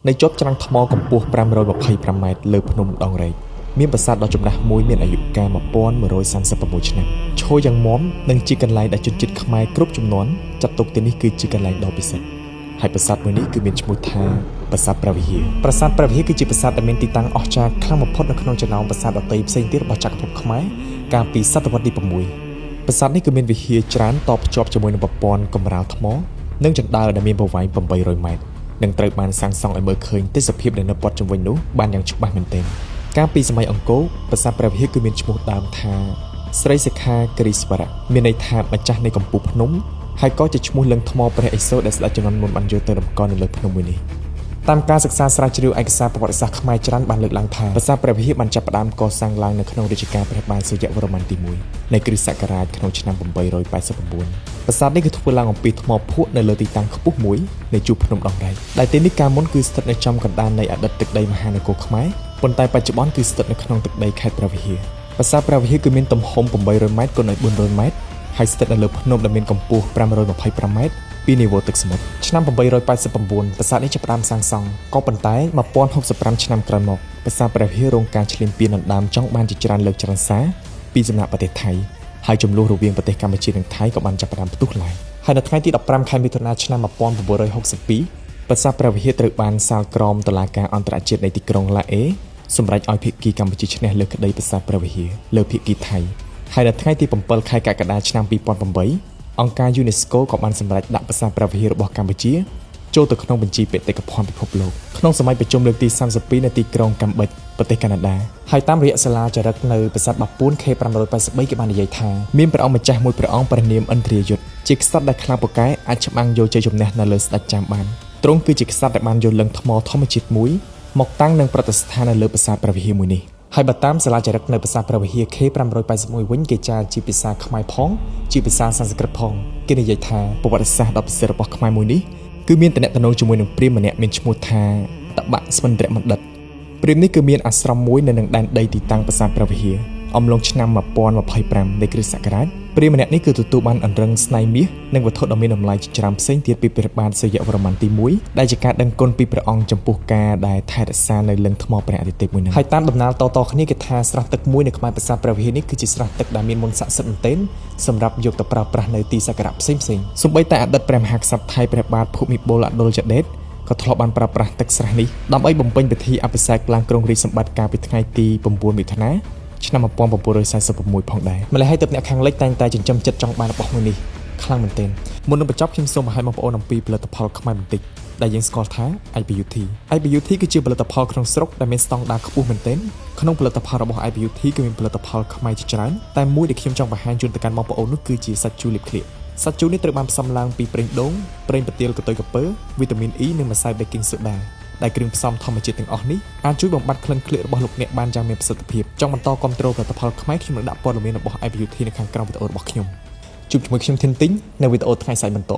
ในจบจรังทมកម្ពស់525ម៉ែត្រលើភ្នំដងរែកមានប្រាសាទដ៏ចំណាស់មួយមានអាយុកាល1136ឆ្នាំឈរយ៉ាងមាំនិងជាកន្លែងដែលជនជាតិខ្មែរគ្រប់ជំនាន់ចាត់ទុកទីនេះគឺជាកន្លែងដ៏ពិសិដ្ឋហើយប្រាសាទមួយនេះគឺមានឈ្មោះថាប្រាសាទព្រះវិហារប្រាសាទព្រះវិហារគឺជាប្រាសាទដែលមានទីតាំងអស្ចារ្យខ្លាំងបំផុតនៅក្នុងចំណោមប្រាសាទដទៃផ្សេងទៀតរបស់ចក្រភពខ្មែរកាលពីសតវត្សទី6ប្រាសាទនេះគឺមានវិហារច្រើនតភ្ជាប់ជាមួយនឹងប្រព័ន្ធកម្រាលថ្មនិងជណ្ដើរដែលមានប្រវែង800ម៉ែត្រនឹងត្រូវបានសាងសង់ឲ្យមើលឃើញទេសភាពនៅព័ទ្ធជុំវិញនោះបានយ៉ាងច្បាស់មែនទែនកាលពីសម័យអង្គរប្រាសាទព្រះវិហារគឺមានឈ្មោះដើមថាស្រីសិក្ខាគិរីស្វរៈមានន័យថាម្ចាស់នៃកំពូលភ្នំហើយក៏ជាឈ្មោះលឹងថ្មព្រះឥសូរដែលស្ដេចជំនាន់មុនបានយកទៅតម្កល់នៅលើភ្នំមួយនេះតាមការសិក្សាស្រាវជ្រាវឯកសារប្រវត្តិសាស្ត្រខ្មែរច្រើនបានលើកឡើងថាប្រាសាទព្រះវិហារបានចាប់ផ្ដើមកសាងឡើងនៅក្នុងរជ្ជកាលព្រះបាទសូរ្យវរ្ម័នទី1នៃគ្រិស្តសករាជក្នុងឆ្នាំ889ប្រាសាទនេះគឺធ្វើឡើងអំពីថ្មភក់នៅលើទីតាំងខ្ពស់មួយនៃជួរភ្នំដងរែកដែលទីនេះកាលមុនគឺស្ថិតនៅចំកណ្ដាលនៃអតីតទឹកដីមហានគរខ្មែរប៉ុន្តែបច្ចុប្បន្នគឺស្ថិតនៅក្នុងទឹកដីខេត្តព្រះវិហារប្រាសាទព្រះវិហារគឺមានទំហំ800ម៉ែត្រគុណនឹង400ម៉ែត្រហើយស្ថិតនៅលើភ្នំដែលមានកម្ពស់525ម៉ែត្រពីនីវ៉ូទឹកសមុទ្រឆ្នាំ889ប្រាសាទនេះចាប់ផ្ដើមសាងសង់ក៏ប៉ុន្តែ1065ឆ្នាំក្រោយមកប្រាសាទព្រះវិហាររងការឈ្លានពានដណ្ដើមចង់បានជាច្រើនលើកច្រើនសារពីសំណាក់ប្រទេសថៃហើយចំនួនរវាងប្រទេសកម្ពុជានិងថៃក៏បានចាប់ផ្ដើមផ្ទុះឡើងហើយនៅថ្ងៃទី15ខែមិថុនាឆ្នាំ1962ប្រាសាទព្រះវិហារត្រូវបានសាលក្រមតុលាការអន្តរជាតិនៃទីក្រុងឡាអេសម្រេចឲ្យភាគីកម្ពុជាឈ្នះលើក្តីប្រាសាទព្រះវិហារលើភាគីថៃហើយនៅថ្ងៃទី7ខែកក្កដាឆ្នាំ2008អង្គការ UNESCO ក៏បានសម្រេចដាក់ប្រាសាទព្រះវិហាររបស់កម្ពុជាចូលទៅក្នុងបញ្ជីបេតិកភណ្ឌពិភពលោកក្នុងសម័យប្រជុំលើកទី32នៅទីក្រុងកាំបិចប្រទេសកាណាដាហើយតាមរយៈសាលាចារឹកនៅប្រាសាទបាពួន K583 គេបាននិយាយថាមានព្រះអង្គម្ចាស់មួយព្រះអង្គព្រះនាមឥន្ទ្រាយុទ្ធជាក្សត្រដែលខ្លាំងពូកែអាចច្បាំងយកជ័យជំនះនៅលើស្ដេចចាមបានទ្រង់គឺជាក្សត្រដែលបានយកលឹងថ្មធម្មជាតិមួយមកតាំងនិងប្រតិស្ថាននៅលើប្រាសាទព្រះវិហារមួយនេះហើយបើតាមសាលាចារឹកនៅប្រាសាទព្រះវិហារ K581 វិញគេចារជាភាសាខ្មែរផងជាភាសាសំស្ក្រឹតផងគេនិយាយថាប្រវត្តិសាស្ត្រដ៏ពិសិដ្ឋរបស់ខ្មែរមួយនេះគឺមានតំណែងជាមួយនឹងព្រាហ្មណ៍ម្នាក់មានឈ្មោះថាតបៈស្វិន្ទ្របណ្ឌិតព្រាហ្មណ៍នេះគឺមានអាស្រមមួយនៅនឹងដែនដីទីតាំងប្រាសាទព្រះវិហារអំឡុងឆ្នាំ1025នៃគ្រិស្តសករាជព្រាហ្មណ៍ម្នាក់នេះគឺទទួលបានអង្រឹងស្នៃមាសនិងវត្ថុដ៏មានតម្លៃជាច្រើនផ្សេងទៀតពីព្រះបាទសូរ្យវរ្ម័នទី1ដែលជាការដឹងគុណពីព្រះអង្គចំពោះការដែលថែរក្សានៅលឹងថ្មព្រះអាទិទេពមួយនេះហើយតាមដំណាលតគ្នាគេថាស្រះទឹកមួយនៅក្បែរប្រាសាទព្រះវិហារនេះគឺជាស្រះទឹកដែលមានមន្តស័ក្តិសិទ្ធិមែនទែនសម្រាប់យកទៅប្រើប្រាស់នៅទីសក្ការៈផ្សេងៗសូម្បីតែអតីតព្រះមហាក្សត្រថៃព្រះបាទភូមិពលអដុលចដេតក៏ធ្លាប់បានប្រើប្រាស់ទឹកស្រះនេះដើម្បីបំពេញពិធីអភិសេកឡើងគ្រងរាជសម្បត្តិកាលពីថ្ងៃទី9មិថុនាឆ្នាំ1946ផងដែរម្ល៉េះហើយទើបអ្នកខាងលិចតែងតែចិញ្ចឹមចិត្តចង់បានរបស់មួយនេះខ្លាំងមែនទែនមុននឹងបញ្ចប់ខ្ញុំសូមបង្ហាញបងប្អូនអំពីផលិតផលខ្មែរបន្តិចដែលយើងស្គាល់ថា IPUT គឺជាផលិតផលក្នុងស្រុកដែលមានស្តង់ដារខ្ពស់មែនទែនក្នុងផលិតផលរបស់ IPUT គឺមានផលិតផលខ្មែរជាច្រើនតែមួយដែលខ្ញុំចង់បង្ហាញជូនទៅកាន់បងប្អូននោះគឺជាសាច់ជូរលៀបឃ្លៀកសាច់ជូរនេះត្រូវបានផ្សំឡើងពីប្រេងដូងប្រេងប្រទាលកតុយក្រពើវីតាមីន E និងម្សៅ baking sodaដែលគ្រឿងផ្សំធម្មជាតិទាំងអស់នេះអាចជួយបំបត្តិក្លិនឃ្លៀករបស់លោកអ្នកបានយ៉ាងមានប្រសិទ្ធភាពចង់បន្តគាំទ្រផលិតផលខ្មែរខ្ញុំនឹងដាក់ព័ត៌មានរបស់ IPUT នៅខាងក្រោមវីដេអូរបស់ខ្ញុំជួបជាមួយខ្ញុំធីនទីងនៅវីដេអូថ្ងៃស្អែកបន្ត